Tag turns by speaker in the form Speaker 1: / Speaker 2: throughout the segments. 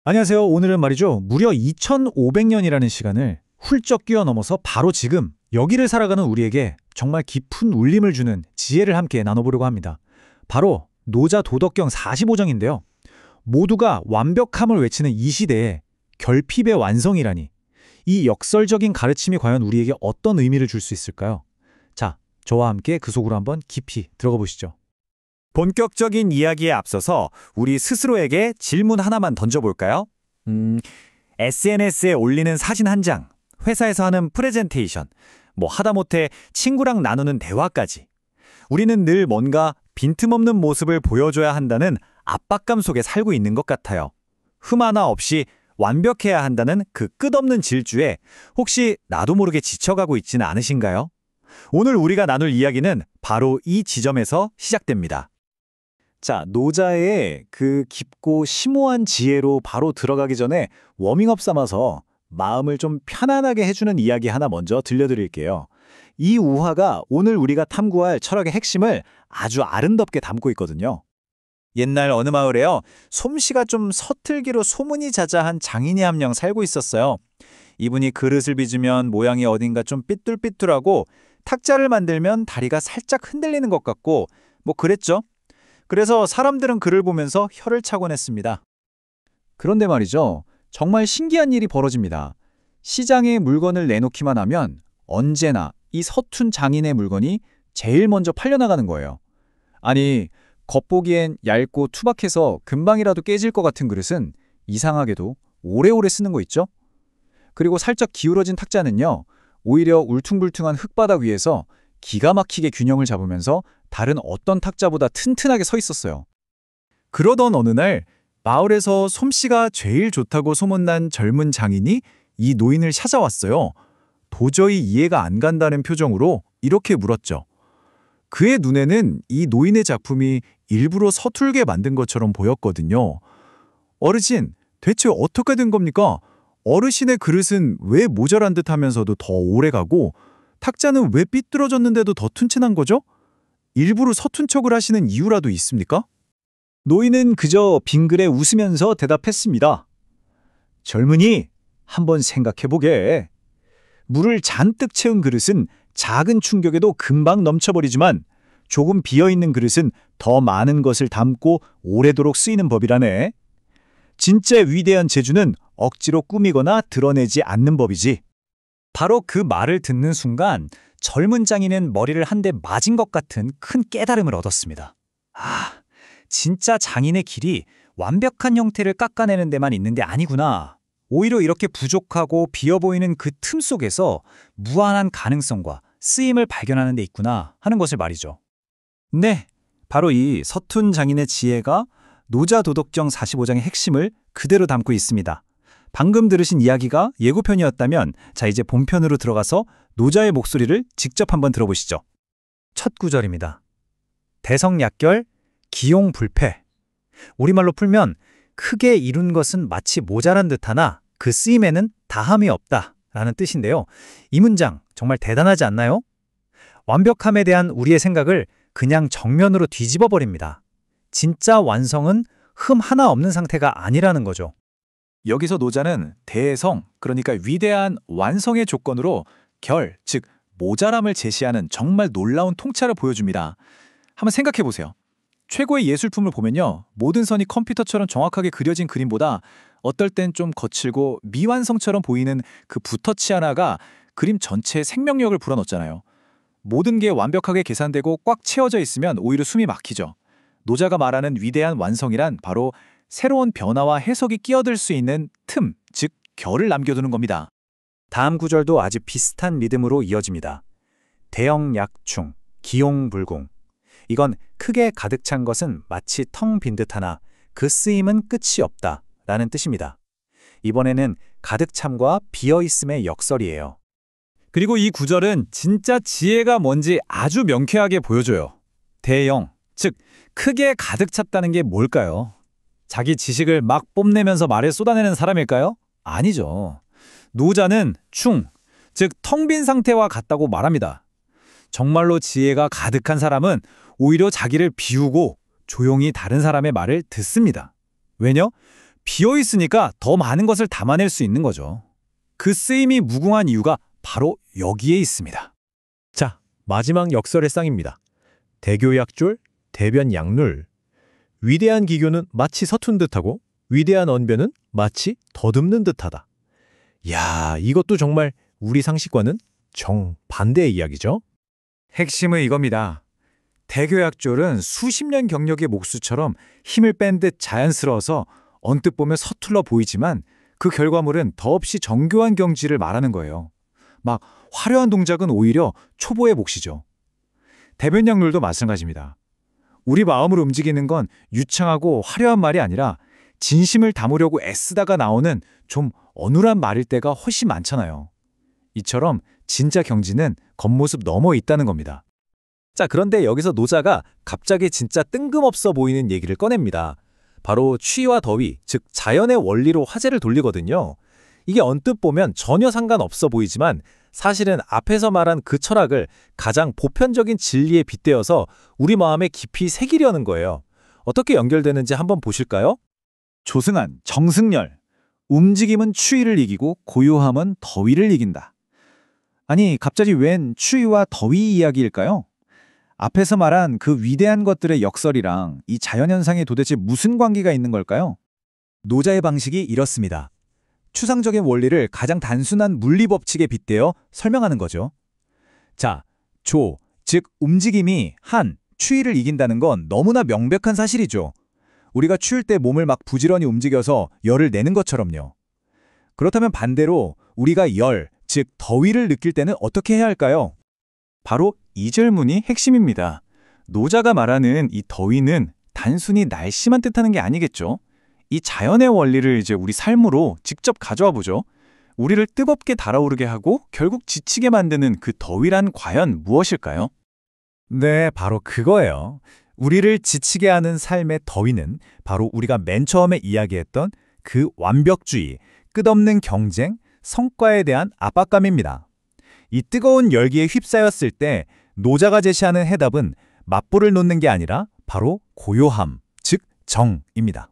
Speaker 1: 안녕하세요. 오늘은 말이죠. 무려 2500년이라는 시간을 훌쩍 뛰어넘어서 바로 지금 여기를 살아가는 우리에게 정말 깊은 울림을 주는 지혜를 함께 나눠보려고 합니다. 바로 노자 도덕경 45정인데요. 모두가 완벽함을 외치는 이 시대에 결핍의 완성이라니. 이 역설적인 가르침이 과연 우리에게 어떤 의미를 줄 수 있을까요? 자, 저와 함께 그 속으로 한번 깊이 들어가 보시죠.
Speaker 2: 본격적인 이야기에 앞서서 우리 스스로에게 질문 하나만 던져볼까요? SNS에 올리는 사진 한 장, 회사에서 하는 프레젠테이션, 하다못해 친구랑 나누는 대화까지. 우리는 늘 뭔가 빈틈없는 모습을 보여줘야 한다는 압박감 속에 살고 있는 것 같아요. 흠 하나 없이 완벽해야 한다는 그 끝없는 질주에 혹시 나도 모르게 지쳐가고 있지는 않으신가요? 오늘 우리가 나눌 이야기는 바로 이 지점에서 시작됩니다. 자, 노자의 그 깊고 심오한 지혜로 바로 들어가기 전에 워밍업 삼아서 마음을 좀 편안하게 해주는 이야기 하나 먼저 들려드릴게요. 이 우화가 오늘 우리가 탐구할 철학의 핵심을 아주 아름답게 담고 있거든요. 옛날 어느 마을에요, 솜씨가 좀 서툴기로 소문이 자자한 장인이 한 명 살고 있었어요. 이분이 그릇을 빚으면 모양이 어딘가 좀 삐뚤삐뚤하고 탁자를 만들면 다리가 살짝 흔들리는 것 같고 그랬죠. 그래서 사람들은 그를 보면서 혀를 차곤 했습니다. 그런데 말이죠. 정말 신기한 일이 벌어집니다. 시장에 물건을 내놓기만 하면 언제나 이 서툰 장인의 물건이 제일 먼저 팔려나가는 거예요. 아니, 겉보기엔 얇고 투박해서 금방이라도 깨질 것 같은 그릇은 이상하게도 오래오래 쓰는 거 있죠? 그리고 살짝 기울어진 탁자는요, 오히려 울퉁불퉁한 흙바닥 위에서 기가 막히게 균형을 잡으면서 다른 어떤 탁자보다 튼튼하게 서 있었어요. 그러던 어느 날 마을에서 솜씨가 제일 좋다고 소문난 젊은 장인이 이 노인을 찾아왔어요. 도저히 이해가 안 간다는 표정으로 이렇게 물었죠. 그의 눈에는 이 노인의 작품이 일부러 서툴게 만든 것처럼 보였거든요. 어르신, 대체 어떻게 된 겁니까? 어르신의 그릇은 왜 모자란 듯 하면서도 더 오래가고 탁자는 왜 삐뚤어졌는데도 더 튼튼한 거죠? 일부러 서툰 척을 하시는 이유라도 있습니까? 노인은 그저 빙그레 웃으면서 대답했습니다. 젊은이, 한번 생각해보게. 물을 잔뜩 채운 그릇은 작은 충격에도 금방 넘쳐버리지만 조금 비어있는 그릇은 더 많은 것을 담고 오래도록 쓰이는 법이라네. 진짜 위대한 재주는 억지로 꾸미거나 드러내지 않는 법이지. 바로 그 말을 듣는 순간 젊은 장인은 머리를 한 대 맞은 것 같은 큰 깨달음을 얻었습니다. 아, 진짜 장인의 길이 완벽한 형태를 깎아내는 데만 있는 게 아니구나. 오히려 이렇게 부족하고 비어 보이는 그 틈 속에서 무한한 가능성과 쓰임을 발견하는 데 있구나 하는 것을 말이죠. 네, 바로 이 서툰 장인의 지혜가 노자 도덕경 45장의 핵심을 그대로 담고 있습니다. 방금 들으신 이야기가 예고편이었다면 자, 이제 본편으로 들어가서 노자의 목소리를 직접 한번 들어보시죠. 첫 구절입니다. 대성약결, 기용불패. 우리말로 풀면 크게 이룬 것은 마치 모자란 듯하나 그 쓰임에는 다함이 없다 라는 뜻인데요. 이 문장 정말 대단하지 않나요? 완벽함에 대한 우리의 생각을 그냥 정면으로 뒤집어 버립니다. 진짜 완성은 흠 하나 없는 상태가 아니라는 거죠. 여기서 노자는 대성, 그러니까 위대한 완성의 조건으로 결, 즉 모자람을 제시하는 정말 놀라운 통찰을 보여줍니다. 한번 생각해 보세요. 최고의 예술품을 보면요, 모든 선이 컴퓨터처럼 정확하게 그려진 그림보다 어떨 땐 좀 거칠고 미완성처럼 보이는 그 붓터치 하나가 그림 전체에 생명력을 불어넣잖아요. 모든 게 완벽하게 계산되고 꽉 채워져 있으면 오히려 숨이 막히죠. 노자가 말하는 위대한 완성이란 바로 새로운 변화와 해석이 끼어들 수 있는 틈, 즉 결을 남겨두는 겁니다. 다음 구절도 아주 비슷한 리듬으로 이어집니다. 대영약충, 기용불공. 이건 크게 가득 찬 것은 마치 텅 빈 듯하나 그 쓰임은 끝이 없다 라는 뜻입니다. 이번에는 가득 참과 비어있음의 역설이에요. 그리고 이 구절은 진짜 지혜가 뭔지 아주 명쾌하게 보여줘요. 대영, 즉 크게 가득 찼다는 게 뭘까요? 자기 지식을 막 뽐내면서 말을 쏟아내는 사람일까요? 아니죠. 노자는 충, 즉 텅 빈 상태와 같다고 말합니다. 정말로 지혜가 가득한 사람은 오히려 자기를 비우고 조용히 다른 사람의 말을 듣습니다. 왜냐?
Speaker 1: 비어 있으니까 더 많은 것을 담아낼 수 있는 거죠. 그 쓰임이 무궁한 이유가 바로 여기에 있습니다.
Speaker 3: 자, 마지막 역설의 쌍입니다. 대교약졸, 대변약룰. 위대한 기교는 마치 서툰 듯하고 위대한 언변은 마치 더듬는 듯하다. 야, 이것도 정말 우리 상식과는 정반대의 이야기죠?
Speaker 1: 핵심은 이겁니다. 대교약졸은 수십 년 경력의 목수처럼 힘을 뺀 듯 자연스러워서 언뜻 보면 서툴러 보이지만 그 결과물은 더없이 정교한 경지를 말하는 거예요. 막 화려한 동작은 오히려 초보의 몫이죠. 대변약률도 마찬가지입니다. 우리 마음을 움직이는 건 유창하고 화려한 말이 아니라 진심을 담으려고 애쓰다가 나오는 좀 어눌한 말일 때가 훨씬 많잖아요. 이처럼 진짜 경지는 겉모습 너머 있다는 겁니다.
Speaker 3: 자, 그런데 여기서 노자가 갑자기 진짜 뜬금없어 보이는 얘기를 꺼냅니다. 바로 추위와 더위, 즉 자연의 원리로 화제를 돌리거든요. 이게 언뜻 보면 전혀 상관없어 보이지만 사실은 앞에서 말한 그 철학을 가장 보편적인 진리에 빗대어서 우리 마음에 깊이 새기려는 거예요. 어떻게 연결되는지 한번 보실까요?
Speaker 1: 조승안, 정승열. 움직임은 추위를 이기고 고요함은 더위를 이긴다. 아니, 갑자기 웬 추위와 더위 이야기일까요? 앞에서 말한 그 위대한 것들의 역설이랑 이 자연현상에 도대체 무슨 관계가 있는 걸까요? 노자의 방식이 이렇습니다. 추상적인 원리를 가장 단순한 물리법칙에 빗대어 설명하는 거죠. 자, 즉 움직임이 추위를 이긴다는 건 너무나 명백한 사실이죠. 우리가 추울 때 몸을 막 부지런히 움직여서 열을 내는 것처럼요. 그렇다면 반대로 우리가 즉 더위를 느낄 때는 어떻게 해야 할까요? 바로 이 질문이 핵심입니다. 노자가 말하는 이 더위는 단순히 날씨만 뜻하는 게 아니겠죠. 이 자연의 원리를 이제 우리 삶으로 직접 가져와 보죠. 우리를 뜨겁게 달아오르게 하고 결국 지치게 만드는 그 더위란 과연 무엇일까요? 네, 바로 그거예요. 우리를 지치게 하는 삶의 더위는 바로 우리가 맨 처음에 이야기했던 그 완벽주의, 끝없는 경쟁, 성과에 대한 압박감입니다. 이 뜨거운 열기에 휩싸였을 때 노자가 제시하는 해답은 맞불을 놓는 게 아니라 바로 고요함, 즉 정입니다.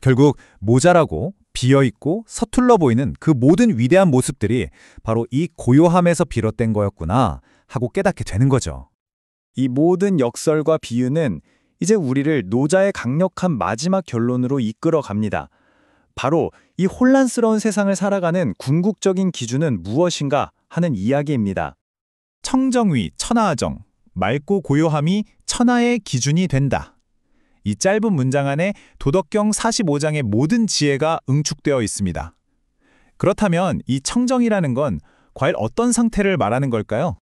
Speaker 1: 결국 모자라고 비어있고 서툴러 보이는 그 모든 위대한 모습들이 바로 이 고요함에서 비롯된 거였구나 하고 깨닫게 되는 거죠. 이 모든 역설과 비유는 이제 우리를 노자의 강력한 마지막 결론으로 이끌어 갑니다. 바로 이 혼란스러운 세상을 살아가는 궁극적인 기준은 무엇인가 하는 이야기입니다. 청정위, 천하정, 맑고 고요함이 천하의 기준이 된다. 이 짧은 문장 안에 도덕경 45장의 모든 지혜가 응축되어 있습니다. 그렇다면 이 청정이라는 건 과연 어떤 상태를 말하는 걸까요?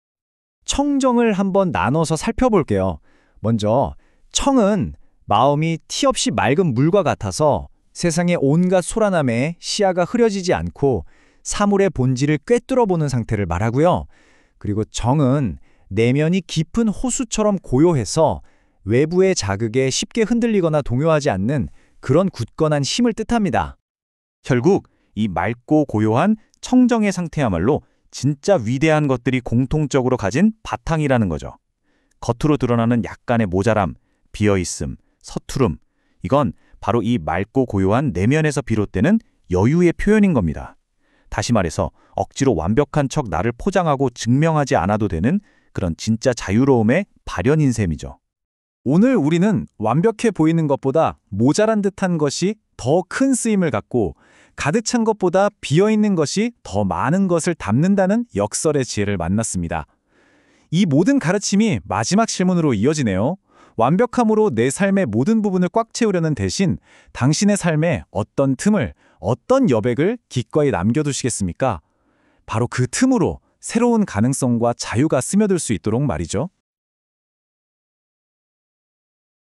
Speaker 1: 청정을 한번 나눠서 살펴볼게요. 먼저 청은 마음이 티 없이 맑은 물과 같아서 세상의 온갖 소란함에 시야가 흐려지지 않고 사물의 본질을 꿰뚫어보는 상태를 말하고요. 그리고 정은 내면이 깊은 호수처럼 고요해서 외부의 자극에 쉽게 흔들리거나 동요하지 않는 그런 굳건한 힘을 뜻합니다. 결국 이 맑고 고요한 청정의 상태야말로 진짜 위대한 것들이 공통적으로 가진 바탕이라는 거죠. 겉으로 드러나는 약간의 모자람, 비어있음, 서투름, 이건 바로 이 맑고 고요한 내면에서 비롯되는 여유의 표현인 겁니다. 다시 말해서 억지로 완벽한 척 나를 포장하고 증명하지 않아도 되는 그런 진짜 자유로움의 발현인 셈이죠. 오늘 우리는 완벽해 보이는 것보다 모자란 듯한 것이 더 큰 쓰임을 갖고 가득 찬 것보다 비어있는 것이 더 많은 것을 담는다는 역설의 지혜를 만났습니다. 이 모든 가르침이 마지막 질문으로 이어지네요. 완벽함으로 내 삶의 모든 부분을 꽉 채우려는 대신 당신의 삶에 어떤 틈을, 어떤 여백을 기꺼이 남겨두시겠습니까? 바로 그 틈으로 새로운 가능성과 자유가 스며들 수 있도록 말이죠.